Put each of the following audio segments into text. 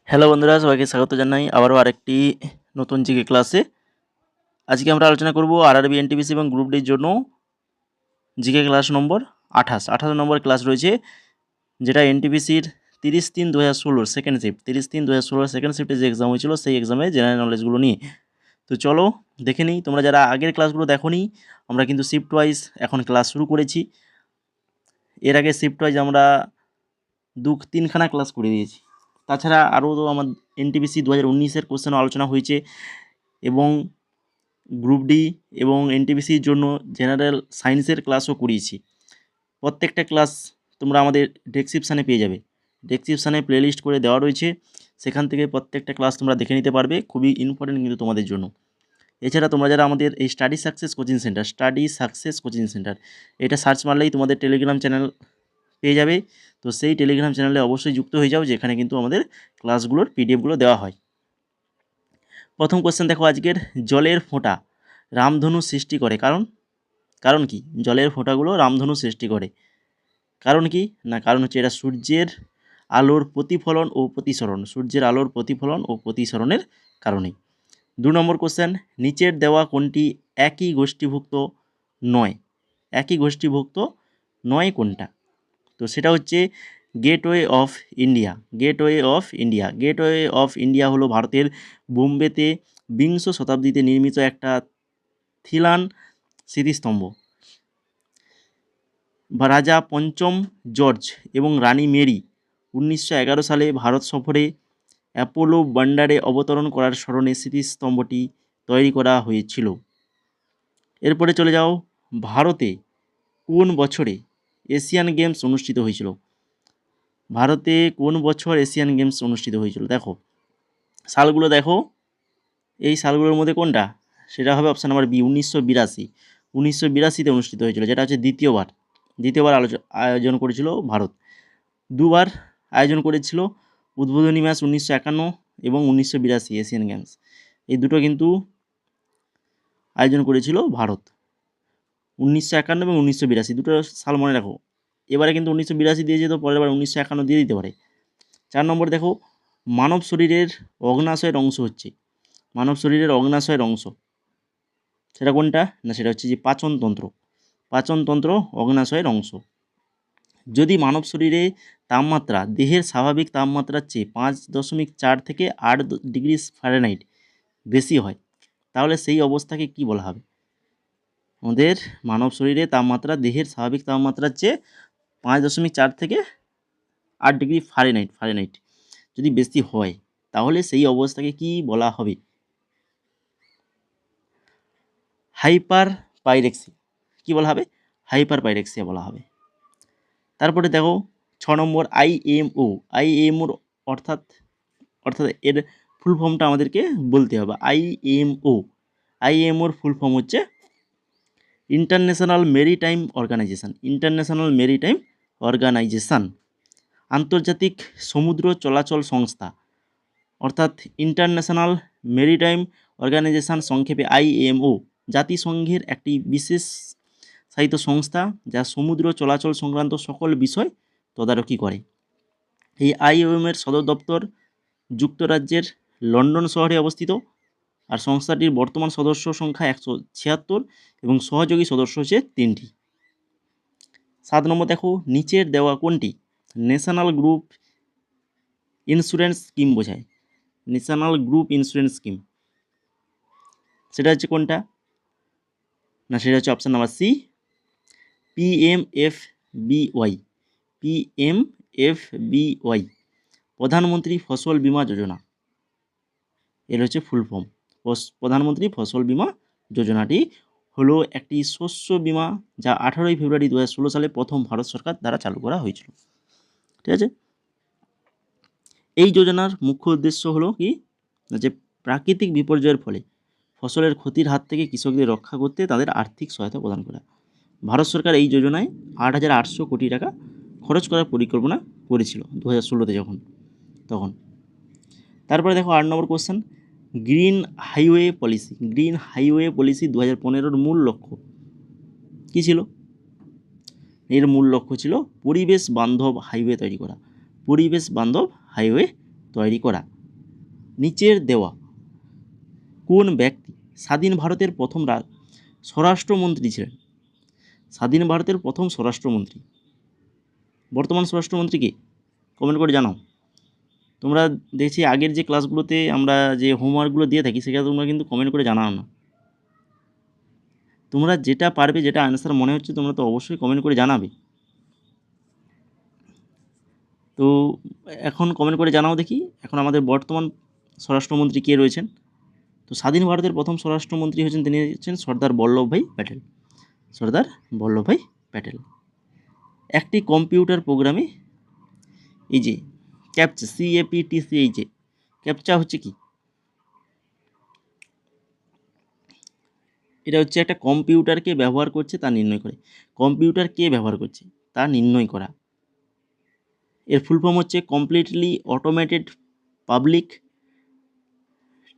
Hello বন্ধুরা, সবাইকে স্বাগত জানাই আবারও আরেকটি নতুন জিকে ক্লাসে। আজকে আমরা আলোচনা করব আরআরবি, এনটিপিসি এবং গ্রুপ ডির জন্য জিকে ক্লাস নম্বর 28 নম্বর ক্লাস রয়েছে, যেটা এনটিপিসির 30/3/2016 সেকেন্ড শিফট 30/3/2016 সেকেন্ড শিফটে যে এক্সাম হয়েছিল সেই এক্সামে জেনারেল নলেজগুলো নিয়ে। তো চলো দেখে নিই। তোমরা যারা আগের ক্লাসগুলো দেখোনি, আমরা কিন্তু শিফট ওয়াইজ এখন ক্লাস শুরু করেছি। এর আগে শিফট ওয়াইজ আমরা 2-3খানা ক্লাস করে দিয়েছি। তাছাড়া আরও তো আমার এনটিপিসি 2019-এর কোশ্চেনও আলোচনা হয়েছে, এবং গ্রুপ ডি এবং এনটিপিসির জন্য জেনারেল সায়েন্সের ক্লাসও করিয়েছি। প্রত্যেকটা ক্লাস তোমরা আমাদের ডেসক্রিপশানে পেয়ে যাবে। ডেসক্রিপশানে প্লেলিস্ট করে দেওয়া রয়েছে, সেখান থেকে প্রত্যেকটা ক্লাস তোমরা দেখে নিতে পারবে। খুবই ইম্পর্টেন্ট কিন্তু তোমাদের জন্য। এছাড়া তোমরা যারা আমাদের এই স্টাডি সাকসেস কোচিং সেন্টার এটা সার্চ মারলেই তোমাদের টেলিগ্রাম চ্যানেল পেয়ে যাবে। তো সেই টেলিগ্রাম চ্যানেলে অবশ্যই যুক্ত হয়ে যাও, যেখানে কিন্তু আমাদের ক্লাসগুলোর পিডিএফগুলো দেওয়া হয়। প্রথম কোশ্চেন দেখো আজকের, জলের ফোঁটা রামধনু সৃষ্টি করে কারণ কি? জলের ফোঁটাগুলো রামধনু সৃষ্টি করে কারণ কি না? কারণ হচ্ছে এটা সূর্যের আলোর প্রতিফলন ও প্রতিসরণ, সূর্যের আলোর প্রতিফলন ও প্রতিসরণের কারণেই। 2 নম্বর কোশ্চেন, নিচের দেওয়া কোনটি একই গোষ্ঠীভুক্ত নয়? একই গোষ্ঠীভুক্ত নয় কোনটা? তো সেটা হচ্ছে gateway of India. Gateway of India হলো ভারতের বোম্বেতে বিংশ শতাব্দীতে নির্মিত একটা থিলান স্মৃতিস্তম্ভ। রাজা পঞ্চম জর্জ এবং রানী মেরি 1911 সালে ভারত সফরে অ্যাপোলো বন্দরে অবতরণ করার স্মরণে স্মৃতিস্তম্ভটি তৈরি করা হয়েছিল। এরপরে চলে যাও, ভারতে কোন বছরে এশিয়ান গেমস অনুষ্ঠিত হয়েছিল? ভারতে কোন বছর এশিয়ান গেমস অনুষ্ঠিত হয়েছিল? দেখো সালগুলো দেখো, এই সালগুলোর মধ্যে কোনটা? সেটা হবে অপশান নাম্বার বি, 1982। 1982-তে অনুষ্ঠিত হয়েছিল, যেটা হচ্ছে দ্বিতীয়বার আয়োজন করেছিল ভারত। দুবার আয়োজন করেছিল, উদ্বোধনী ম্যাচ 1951 এবং 1982 এশিয়ান গেমস। এই দুটো কিন্তু আয়োজন করেছিল ভারত, 1951 এবং 1982, দুটো সাল মনে রাখো। এবারে কিন্তু 1982 দিয়েছে, তো পরের বার 1951 দিয়ে দিতে পারে। 4 নম্বর দেখো, মানব শরীরের অগ্নাশয়ের অংশ হচ্ছে, মানব শরীরের অগ্নাশয়ের অংশ সেটা কোনটা না? সেটা হচ্ছে যে পাচনতন্ত্র অগ্নাশয়ের অংশ। যদি মানব শরীরে তাপমাত্রা দেহের স্বাভাবিক তাপমাত্রার চেয়ে 5.4 থেকে 8 ডিগ্রি ফারেনহাইট বেশি হয়, তাহলে সেই অবস্থাকে কি বলা হবে? আমাদের মানব শরীরে তাপমাত্রা দেহের স্বাভাবিক তাপমাত্রার চেয়ে 5.4 থেকে 8 ডিগ্রি ফারেনহাইট যদি বেশি হয়, তাহলে সেই অবস্থাকে কি বলা হবে? Hyper pyrexia. কী বলা হবে? হাইপার পাইরেক্সিয়া বলা হবে। তারপরে দেখো 6 নম্বর, আইএমওর অর্থাৎ এর ফুল ফর্মটা আমাদেরকে বলতে হবে। আইএমওর ফুল ফর্ম হচ্ছে ইন্টারন্যাশনাল মেরিটাইম অর্গানাইজেশন। আন্তর্জাতিক সমুদ্র চলাচল সংস্থা, অর্থাৎ ইন্টারন্যাশনাল মেরিটাইম অর্গানাইজেশন, সংক্ষেপে আইএমও, জাতিসংঘের একটি বিশেষ সাহিত্য সংস্থা যা সমুদ্র চলাচল সংক্রান্ত সকল বিষয় তদারকি করে। এই আইওএমের সদর দপ্তর যুক্তরাজ্যের লন্ডন শহরে অবস্থিত, আর সংস্থাটির বর্তমান সদস্য সংখ্যা 176 এবং সহযোগী সদস্য হচ্ছে 3টি। 7 নম্বর দেখো, নিচের দেওয়া কোনটি ন্যাশনাল গ্রুপ ইন্স্যুরেন্স স্কিম বোঝায়? ন্যাশনাল গ্রুপ ইন্স্যুরেন্স স্কিম সেটা হচ্ছে কোনটা না? সেটা হচ্ছে অপশান নাম্বার সি, পিএমএফবিওয়াই, প্রধানমন্ত্রী ফসল বীমা যোজনা। এর হচ্ছে ফুল ফর্ম। প্রধানমন্ত্রী ফসল বীমা যোজনাটি হলো একটি শস্য বীমা, যা 18 ফেব্রুয়ারি 2016 সালে প্রথম ভারত সরকার দ্বারা চালু করা হয়েছিল। ঠিক আছে, এই যোজনার মুখ্য উদ্দেশ্য হলো কি, যে প্রাকৃতিক বিপর্যয়ের ফলে ফসলের ক্ষতির হাত থেকে কৃষকদের রক্ষা করতে তাদের আর্থিক সহায়তা প্রদান করা। ভারত সরকার এই যোজনায় 8,800 কোটি টাকা খরচ করার পরিকল্পনা করেছিল 2016-তে তখন। তারপরে দেখো 8 নম্বর কোশ্চেন, গ্রিন হাইওয়ে পলিসি 2015-র মূল লক্ষ্য কী ছিল? এর মূল লক্ষ্য ছিল পরিবেশ বান্ধব হাইওয়ে তৈরি করা। নিচের দেওয়া কোন ব্যক্তি স্বাধীন ভারতের প্রথম স্বরাষ্ট্রমন্ত্রী ছিলেন? স্বাধীন ভারতের প্রথম স্বরাষ্ট্রমন্ত্রী, বর্তমান স্বরাষ্ট্রমন্ত্রী কে? কমেন্ট করে জানাও। তোমরা দেখছি আগের যে ক্লাসগুলোতে আমরা যে হোমওয়ার্কগুলো দিয়ে থাকি সেটা তোমরা কিন্তু কমেন্ট করে জানাও না। তোমরা যেটা পারবে, যেটা আনসার মনে হচ্ছে তোমরা তো অবশ্যই কমেন্ট করে জানাবে। তো এখন কমেন্ট করে জানাও দেখি এখন আমাদের বর্তমান স্বরাষ্ট্রমন্ত্রী কে রয়েছেন। তো স্বাধীন ভারতের প্রথম স্বরাষ্ট্রমন্ত্রী হচ্ছেন, তিনি হচ্ছেন সর্দার বল্লভভাই প্যাটেল। সর্দার বল্লভভাই প্যাটেল। একটি কম্পিউটার প্রোগ্রামে এই যে ক্যাপচা, CAPTCA, এই যে ক্যাপচা হচ্ছে কি? এটা হচ্ছে একটা কম্পিউটারকে ব্যবহার করছে তা নির্ণয় করে। কম্পিউটার কে ব্যবহার করছে তা নির্ণয় করা। এর ফুল ফর্ম হচ্ছে completely automated public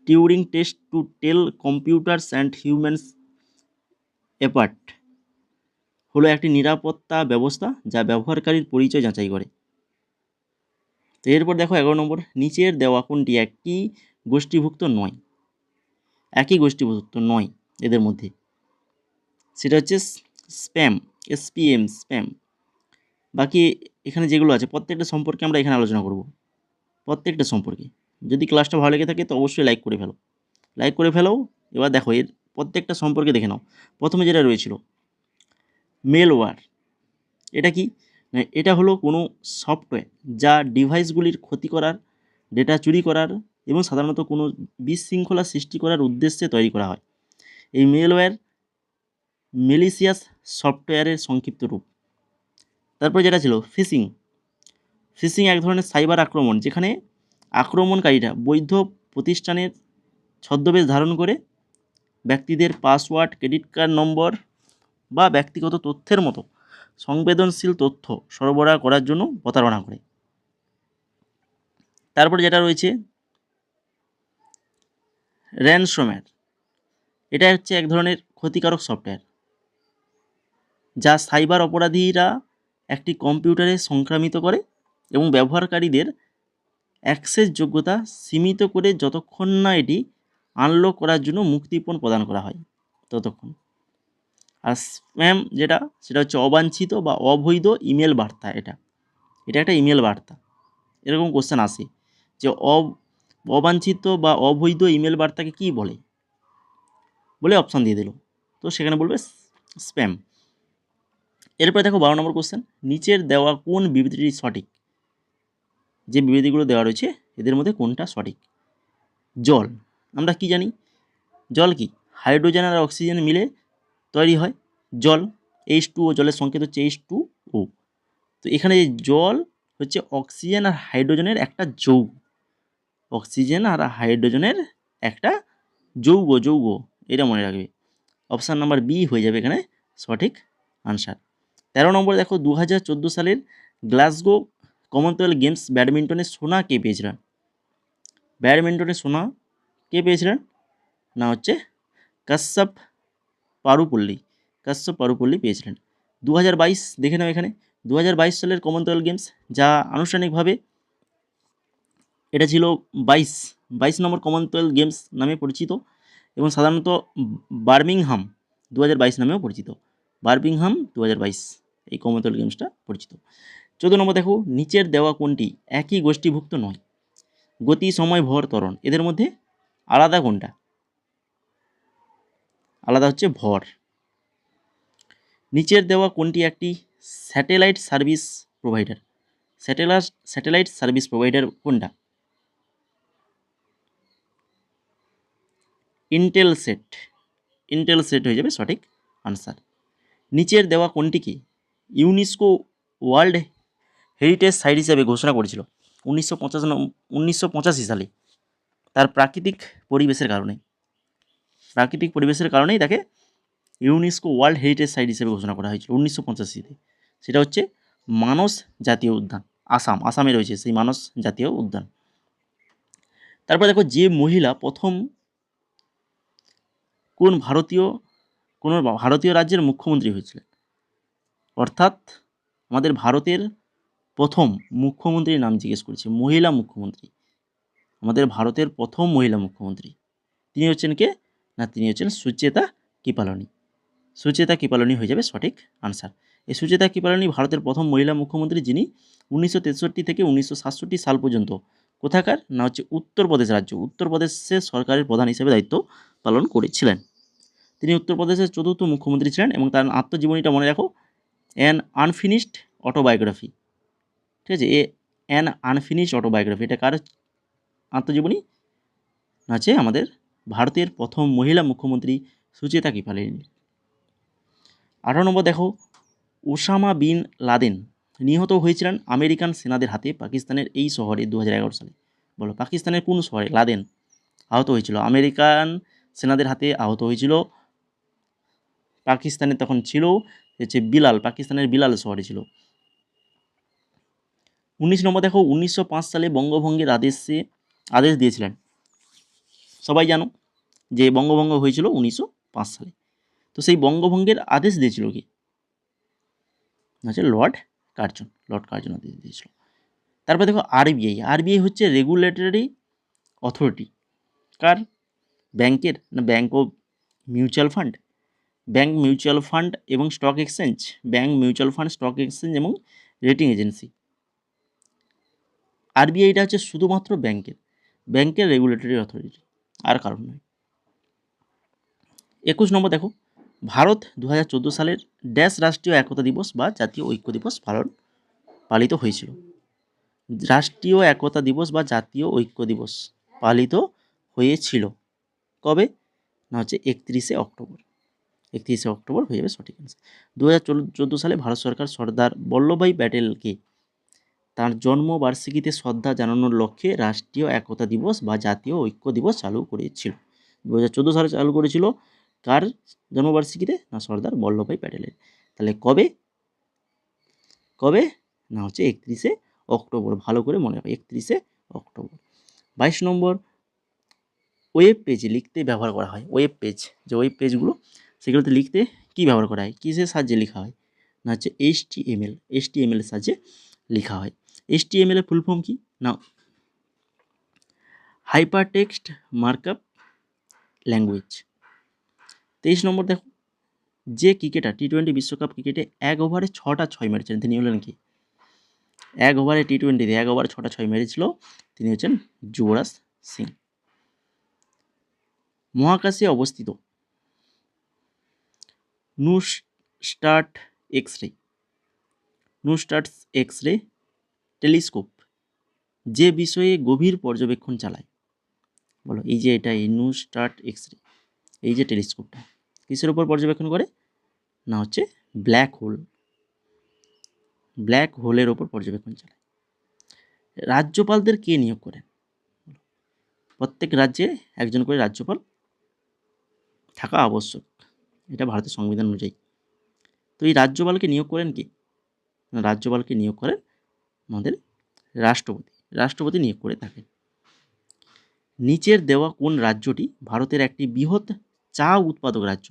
Turing test to tell computers and humans apart. হলো একটি নিরাপত্তা ব্যবস্থা যা ব্যবহারকারীর পরিচয় যাচাই করে। তো এরপর দেখো 11 নম্বর, নিচের দেওয়া কোনটি একটি গোষ্ঠীভুক্ত নয়? একই গোষ্ঠীভুক্ত নয় এদের মধ্যে, সেটা হচ্ছে স্প্যাম, SPM, স্প্যাম। বাকি এখানে যেগুলো আছে প্রত্যেকটা সম্পর্কে আমরা এখানে আলোচনা করব, প্রত্যেকটা সম্পর্কে। যদি ক্লাসটা ভালো লেগে থাকে তো অবশ্যই লাইক করে ফেলো, লাইক করে ফেলো। এবার দেখো এর প্রত্যেকটা সম্পর্কে দেখে নাও। প্রথমে যেটা রয়েছিল মেলওয়্যার, এটা কি? এটা হলো কোনো সফটওয়্যার যা ডিভাইসগুলির ক্ষতি করার, ডেটা চুরি করার এবং সাধারণত কোনো বিশৃঙ্খলা সৃষ্টি করার উদ্দেশ্যে তৈরি করা হয়। এই মেলওয়্যার মেলিসিয়াস সফটওয়্যারের সংক্ষিপ্ত রূপ। তারপর যেটা ছিল ফিশিং। ফিশিং এক ধরনের সাইবার আক্রমণ যেখানে আক্রমণকারীরা বৈধ প্রতিষ্ঠানের ছদ্মবেশ ধারণ করে ব্যক্তিদের পাসওয়ার্ড, ক্রেডিট কার্ড নম্বর বা ব্যক্তিগত তথ্যের মতো সংবেদনশীল তথ্য সরবরাহ করার জন্য প্রতারণা করে। তারপরে যেটা রয়েছে র্যানসমওয়্যার। এটা হচ্ছে এক ধরনের ক্ষতিকারক সফটওয়্যার যা সাইবার অপরাধীরা একটি কম্পিউটারে সংক্রামিত করে এবং ব্যবহারকারীদের অ্যাক্সেস যোগ্যতা সীমিত করে যতক্ষণ না এটি আনলক করার জন্য মুক্তিপণ প্রদান করা হয় ততক্ষণ। আর স্প্যাম যেটা, সেটা হচ্ছে অবাঞ্ছিত বা অবৈধ ইমেল বার্তা। এটা একটা ইমেল বার্তা। এরকম কোশ্চেন আসে যে অবাঞ্ছিত বা অবৈধ ইমেল বার্তাকে কী বলে, বলে অপশান দিয়ে দিল, তো সেখানে বলবে স্প্যাম। এরপরে দেখো 12 নম্বর কোশ্চেন, নিচের দেওয়া কোন বিবৃতিটি সঠিক? যে বিবৃতিগুলো দেওয়া রয়েছে এদের মধ্যে কোনটা সঠিক? জল, আমরা কি জানি জল কি? হাইড্রোজেন আর অক্সিজেন মিলে তৈরি হয় জল। H2O, জলের সংকেত হচ্ছে H2O। তো এখানে জল হচ্ছে অক্সিজেন আর হাইড্রোজেনের একটা যৌগ, অক্সিজেন আর হাইড্রোজেনের একটা যৌগ, এটা মনে রাখবে। অপশান নাম্বার বি হয়ে যাবে এখানে সঠিক আনসার। 13 নম্বর দেখো 2014 সালের গ্লাসগো কমনওয়েলথ গেমস ব্যাডমিন্টনে সোনা কে পেয়েছিলেন? ব্যাডমিন্টনে সোনা কে পেয়েছিলেন? না হচ্ছে কাশ্যপ পারুপল্লী পেয়েছিলেন। 2022 দেখে নাও এখানে 2022 সালের কমনওয়েলথ গেমস, যা আনুষ্ঠানিকভাবে এটা ছিল 22 নম্বর কমনওয়েলথ গেমস নামে পরিচিত এবং সাধারণত বার্মিংহাম 2022 নামেও পরিচিত। বার্মিংহাম 2022 এই কমনওয়েলথ গেমসটা পরিচিত। 14 নম্বর দেখো, নিচের দেওয়া কোনটি একই গোষ্ঠীভুক্ত নয়? গতি, সময়, ভর, ত্বরণ, এদের মধ্যে আলাদা কোনটা? আলাদা হচ্ছে ভর। নিচের দেওয়া কোনটি একটি satellite service provider? Satellite service provider কোনটা? ইন্টেলসেট হয়ে যাবে সঠিক আনসার। নিচের দেওয়া কোনটিকে ইউনেস্কো ওয়ার্ল্ড হেরিটেজ সাইট হিসাবে ঘোষণা করেছিল 1985 সালে? তার প্রাকৃতিক পরিবেশের কারণেই তাকে ইউনেস্কো ওয়ার্ল্ড হেরিটেজ সাইট হিসেবে ঘোষণা করা হয়েছিল 1985-তে। সেটা হচ্ছে মানস জাতীয় উদ্যান, আসামে রয়েছে সেই মানস জাতীয় উদ্যান। তারপর দেখো, যে মহিলা প্রথম কোন ভারতীয় রাজ্যের মুখ্যমন্ত্রী হয়েছিলেন? অর্থাৎ আমাদের ভারতের প্রথম মুখ্যমন্ত্রীর নাম জিজ্ঞেস করেছে, মহিলা মুখ্যমন্ত্রী। আমাদের ভারতের প্রথম মহিলা মুখ্যমন্ত্রী। তিনি হচ্ছেন কে? না, তিনি হচ্ছেন সুচেতা কৃপালনি। সুচেতা কৃপালনি হয়ে যাবে সঠিক আনসার। এই সুচেতা কৃপালনি ভারতের প্রথম মহিলা মুখ্যমন্ত্রী, যিনি 1963 থেকে 1967 সাল পর্যন্ত কোথাকার? না হচ্ছে উত্তরপ্রদেশ রাজ্য, উত্তরপ্রদেশের সরকারের প্রধান হিসেবে দায়িত্ব পালন করেছিলেন। তিনি উত্তরপ্রদেশের চতুর্থ মুখ্যমন্ত্রী ছিলেন এবং তার আত্মজীবনীটা মনে রাখো, অ্যান আনফিনিশড অটোবায়োগ্রাফি। ঠিক আছে, অ্যান আনফিনিশড অটোবায়োগ্রাফি, এটা কার আত্মজীবনী? আছে আমাদের ভারতের প্রথম মহিলা মুখ্যমন্ত্রী সুচেতা কৃপালিনী। 18 নম্বর দেখো, ওসামা বিন লাদেন নিহত হয়েছিলেন আমেরিকান সেনাদের হাতে পাকিস্তানের এই শহরে 2011 সালে। বলো, পাকিস্তানের কোন শহরে লাদেন আহত হয়েছিল? আমেরিকান সেনাদের হাতে আহত হয়েছিল। পাকিস্তানে তখন ছিল হচ্ছে বিলাল, পাকিস্তানের বিলাল শহরে ছিল। 19 নম্বর দেখো, 1905 সালে বঙ্গভঙ্গের আদেশ দিয়েছিলেন। সবাই জানো যে বঙ্গভঙ্গ হয়েছিল 1905 সালে। তো সেই বঙ্গভঙ্গের আদেশ দিয়েছিল কি? লর্ড কার্জন আদেশ দিয়েছিল। তারপর দেখো আরবিআই হচ্ছে রেগুলেটরি অথরিটি কার? ব্যাংকের না bank of mutual fund? Bank, mutual fund এবং stock exchange, bank, mutual fund, stock exchange এবং রেটিং এজেন্সি। আরবিআইটা হচ্ছে শুধুমাত্র ব্যাংকের রেগুলেটরি অথরিটি, আর কারণ নয়। 21 নম্বর দেখো, ভারত 2014 সালের ড্যাশ রাষ্ট্রীয় একতা দিবস বা জাতীয় ঐক্য দিবস পালিত হয়েছিল। রাষ্ট্রীয় একতা দিবস বা জাতীয় ঐক্য দিবস পালিত হয়েছিল কবে? না হচ্ছে 31শে অক্টোবর। 31শে অক্টোবর হয়ে যাবে সঠিক অ্যান্সার। 2014 সালে ভারত সরকার সর্দার বল্লভভাই প্যাটেলকে তার জন্মবার্ষিকীতে শ্রদ্ধা জানানোর লক্ষ্যে রাষ্ট্রীয় একতা দিবস বা জাতীয় ঐক্য দিবস চালু করেছিল। 2014 সালে চালু করেছিল। কার জন্মবার্ষিকীতে? না সর্দার বল্লভভাই প্যাটেলের। তাহলে কবে না হচ্ছে 31শে অক্টোবর। ভালো করে মনে রাখো, 31শে অক্টোবর। 22 নম্বর, ওয়েব পেজ লিখতে ব্যবহার করা হয়। ওয়েব পেজ, যে ওয়েব পেজগুলো সেগুলোতে লিখতে কি ব্যবহার করা হয়? কিসের সাহায্যে লেখা হয়? না হচ্ছে HTML এর সাহায্যে লেখা হয়। HTML এর ফুল ফর্ম কি? না হাইপার টেক্সট মার্কআপ ল্যাঙ্গুয়েজ। 23 নম্বর দেখো, যে ক্রিকেটার T20 বিশ্বকাপ ক্রিকেটে 1 ওভারে 6টা 6 মেরেছেন, তিনি হলেন কি? 1 ওভারে T20-তে 1 ওভারে 6টা 6 মেরেছিল, তিনি হচ্ছেন যুবরাজ সিং। মহাকাশে অবস্থিত নুস্টার্ট এক্স-রে টেলিস্কোপ যে বিষয়ে গভীর পর্যবেক্ষণ চালায়? বলো, এই যে এটা নুস্টার্ট এক্স-রে, এই যে টেলিস্কোপটা কিসের উপর পর্যবেক্ষণ করে? না হচ্ছে ব্ল্যাক হোলের ওপর পর্যবেক্ষণ চালায়। রাজ্যপালদের কে নিয়োগ করেন? প্রত্যেক রাজ্যে একজন করে রাজ্যপাল থাকা আবশ্যক, এটা ভারতের সংবিধান অনুযায়ী। তো এই রাজ্যপালকে নিয়োগ করেন কি? রাজ্যপালকে নিয়োগ করেন আমাদের রাষ্ট্রপতি নিয়োগ করে থাকেন। নিচের দেওয়া কোন রাজ্যটি ভারতের একটি বৃহৎ চা উৎপাদক রাজ্য?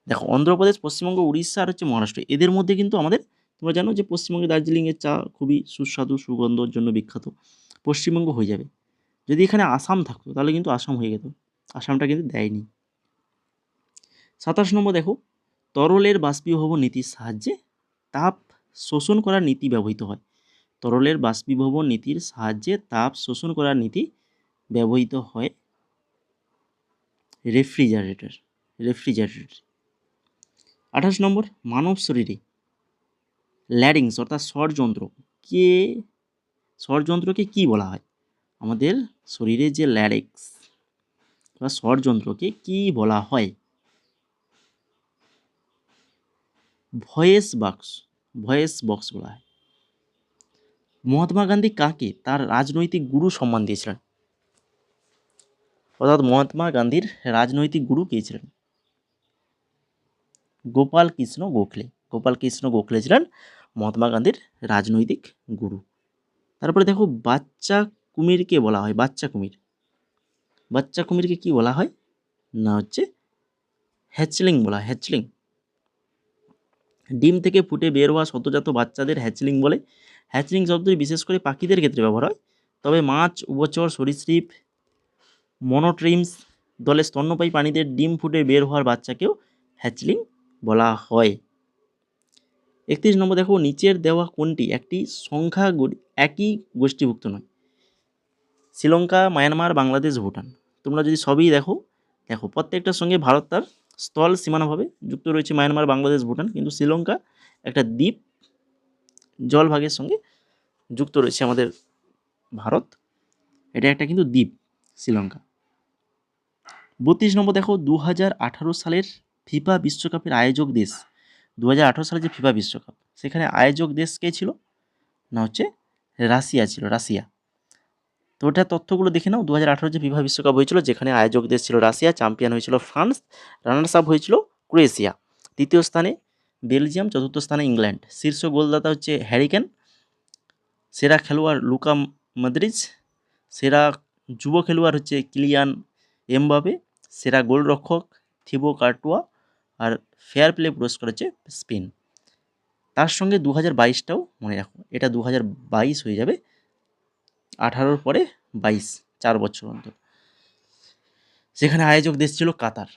দেখো, অন্ধ্রপ্রদেশ, পশ্চিমবঙ্গ, উড়িষ্যা আর হচ্ছে মহারাষ্ট্র, এদের মধ্যে কিন্তু আমাদের, তোমরা জানো যে পশ্চিমবঙ্গের দার্জিলিংয়ের চা খুবই সুস্বাদু, সুগন্ধর জন্য বিখ্যাত। পশ্চিমবঙ্গ হয়ে যাবে। যদি এখানে আসাম থাকতো তাহলে কিন্তু আসাম হয়ে যেত, আসামটা কিন্তু দেয়নি। 27 নম্বর দেখো, তরলের বাষ্পীভবন নীতির সাহায্যে তাপ শোষণ করার নীতি ব্যবহৃত হয়। তরলের বাষ্পীভবন নীতির সাহায্যে তাপ শোষণ করার নীতি ব্যবহৃত হয় রেফ্রিজারেটর। 28 নম্বর, মানব শরীরে ল্যারিংস অর্থাৎ স্বরযন্ত্রকে কি বলা হয়? আমাদের শরীরে যে ল্যারিংস বা স্বরযন্ত্রকে কি বলা হয়? ভয়েস বক্স বলা হয়। মহাত্মা গান্ধী কাকে তার রাজনৈতিক গুরু সম্মান দিয়েছিলেন? অর্থাৎ মহাত্মা গান্ধীর রাজনৈতিক গুরু কে ছিলেন? গোপাল কৃষ্ণ গোখলে ছিলেন মহাত্মা গান্ধীর রাজনৈতিক গুরু। তারপরে দেখো, বাচ্চা কুমিরকে বলা হয়, বাচ্চা কুমিরকে কি বলা হয়? না হচ্ছে হ্যাচলিং বলা হয়, হ্যাচলিং। ডিম থেকে ফুটে বের হওয়া সদ্যজাত বাচ্চাদের হ্যাচলিং বলে। হ্যাচলিং শব্দটি বিশেষ করে পাখিদের ক্ষেত্রে ব্যবহার হয়, তবে মাছ, উভচর, সরীসৃপ, মনোট্রিমস দলে স্তন্যপায়ী প্রাণীদের ডিম ফুটে বের হওয়ার বাচ্চাকেও হ্যাচলিং বলা হয়। 31 নম্বর দেখো, নিচের দেওয়া কোনটি একটি সংখ্যা একই গোষ্ঠীভুক্ত নয়? শ্রীলঙ্কা, মায়ানমার, বাংলাদেশ, ভুটান। তোমরা যদি সবই দেখো প্রত্যেকটার সঙ্গে ভারত তার স্থল সীমানাভাবে যুক্ত রয়েছে, মায়ানমার, বাংলাদেশ, ভুটান, কিন্তু শ্রীলঙ্কা একটা দ্বীপ জলভাগের সঙ্গে যুক্ত রয়েছে আমাদের ভারত, এটা একটা কিন্তু দ্বীপ শ্রীলঙ্কা। 32 নম্বর দেখো, 2018 সালের ফিফা বিশ্বকাপের আয়োজক দেশ, 2018 সালে যে ফিফা বিশ্বকাপ সেখানে আয়োজক দেশ কে ছিল? না হচ্ছে রাশিয়া ছিল, রাশিয়া। তো ওটা তথ্যগুলো দেখে নাও। 2018 যে ফিফা বিশ্বকাপ হয়েছিল যেখানে আয়োজক দেশ ছিল রাশিয়া, চ্যাম্পিয়ন হয়েছিল ফ্রান্স, রানার্স আপ হয়েছিল ক্রোয়েশিয়া, তৃতীয় স্থানে বেলজিয়াম, চতুর্থ স্থানে ইংল্যান্ড। শীর্ষ গোলদাতা হচ্ছে হ্যারি কেন, সেরা খেলোয়াড় লুকা মদ্রিচ, সেরা যুব খেলোয়াড় হচ্ছে কিলিয়ান এমবাপে, সেরা গোলরক্ষক থিবো কার্টুয়া, আর ফেয়ার প্লে পুরস্কার হচ্ছে স্পেন। তার সঙ্গে 2022টাও মনে রাখো, এটা 2022 হয়ে যাবে, 18 পরে 22, 4 বছর অন্তর। সেখানে আয়োজক দেশ ছিল কাতার,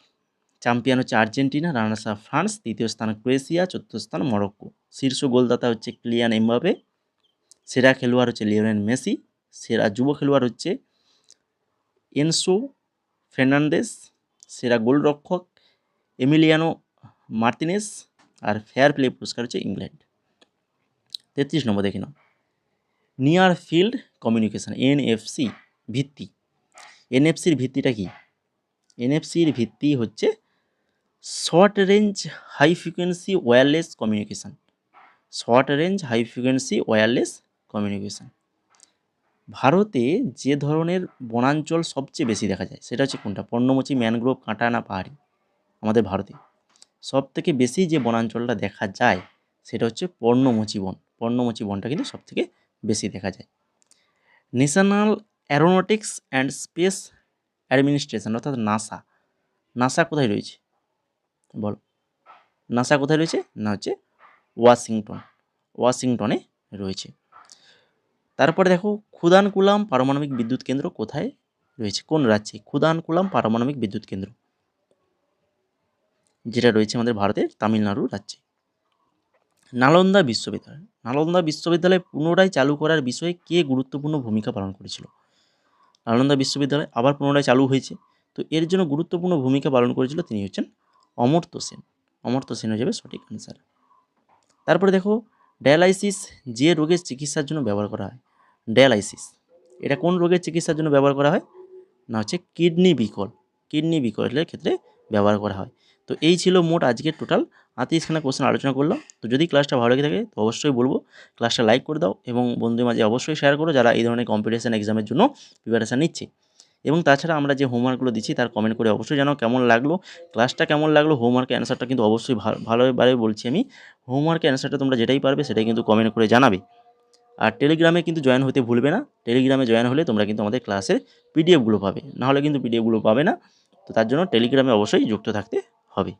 চ্যাম্পিয়ন হচ্ছে আর্জেন্টিনা, রানার্স আপ ফ্রান্স, তৃতীয় স্থান ক্রোয়েশিয়া, চতুর্থ স্থান মরক্কো। শীর্ষ গোলদাতা হচ্ছে কিলিয়ান এমবাপে, সেরা খেলোয়াড় হচ্ছে লিওনেল মেসি, সেরা যুব খেলোয়াড় হচ্ছে এনসো ফের্নান্দেস, সেরা গোলরক্ষক এমিলিয়ানো মার্তিনেস, আর ফেয়ার প্লে পুরস্কার হচ্ছে ইংল্যান্ড। 33 নম্বর দেখে নাও, নিয়ার ফিল্ড কমিউনিকেশন এনএফসি ভিত্তি, এনএফসির ভিত্তিটা কি? এনএফসির ভিত্তি হচ্ছে short range high frequency wireless communication, short range high frequency wireless communication. ভারতে যে ধরনের বনাঞ্চল সবচেয়ে বেশি দেখা যায় সেটা হচ্ছে কোনটা? পর্ণমোচী, ম্যানগ্রোভ, কাঁটা না পাহাড়ি? আমাদের ভারতে সব থেকে বেশি যে বনাঞ্চলটা দেখা যায় সেটা হচ্ছে পর্ণমোচী বন, পর্ণমোচী বনটা কিন্তু সব থেকে বেশি দেখা যায়। National Aeronautics and space administration অর্থাৎ নাসা, নাসা কোথায় রয়েছে বলো? নাসা কোথায় রয়েছে? না হচ্ছে ওয়াশিংটনে রয়েছে। তারপরে দেখো, খুদানকুলাম পারমাণবিক বিদ্যুৎ কেন্দ্র কোথায় রয়েছে, কোন রাজ্যে? খুদানকুলাম পারমাণবিক বিদ্যুৎ কেন্দ্র যেটা রয়েছে আমাদের ভারতের তামিলনাড়ু রাজ্যে। নালন্দা বিশ্ববিদ্যালয়, নালন্দা বিশ্ববিদ্যালয় পুনরায় চালু করার বিষয়ে কে গুরুত্বপূর্ণ ভূমিকা পালন করেছিল? নালন্দা বিশ্ববিদ্যালয় আবার পুনরায় চালু হয়েছে, তো এর জন্য গুরুত্বপূর্ণ ভূমিকা পালন করেছিল তিনি হচ্ছেন অমর্ত্য সেন, অমর্ত্য সেন হয়ে যাবে সঠিক অ্যান্সার। তারপরে দেখো, ডায়ালাইসিস যে রোগের চিকিৎসার জন্য ব্যবহার করা হয়, ডায়ালাইসিস এটা কোন রোগের চিকিৎসার জন্য ব্যবহার করা হয়? না হচ্ছে কিডনি বিকলের ক্ষেত্রে ব্যবহার করা হয়। তো এই ছিল মোট আজকের টোটাল 38খানা কোশ্চেন আলোচনা করলাম। তো যদি ক্লাসটা ভালো লেগে থাকে তো অবশ্যই বলবো ক্লাসটা লাইক করে দাও এবং বন্ধুদের মাঝে অবশ্যই শেয়ার করো যারা এই ধরনের কম্পিটিশন এক্সামের জন্য প্রিপারেশান নিচ্ছে। এবং তাছাড়া আমরা যে হোমওয়ার্কগুলো দিচ্ছি তার কমেন্ট করে অবশ্যই জানাও কেমন লাগলো, ক্লাসটা কেমন লাগলো। হোমওয়ার্কের অ্যান্সারটা কিন্তু অবশ্যই ভালোভাবে বলছি আমি, হোমওয়ার্কের অ্যান্সারটা তোমরা যেটাই পারবে সেটাই কিন্তু কমেন্ট করে জানাবে। আর টেলিগ্রামে কিন্তু জয়েন হতে ভুলবে না, টেলিগ্রামে জয়েন হলে তোমরা কিন্তু আমাদের ক্লাসের পিডিএফগুলো পাবে, নাহলে কিন্তু পিডিএফগুলো পাবে না। তো তার জন্য টেলিগ্রামে অবশ্যই যুক্ত থাকতে হবে।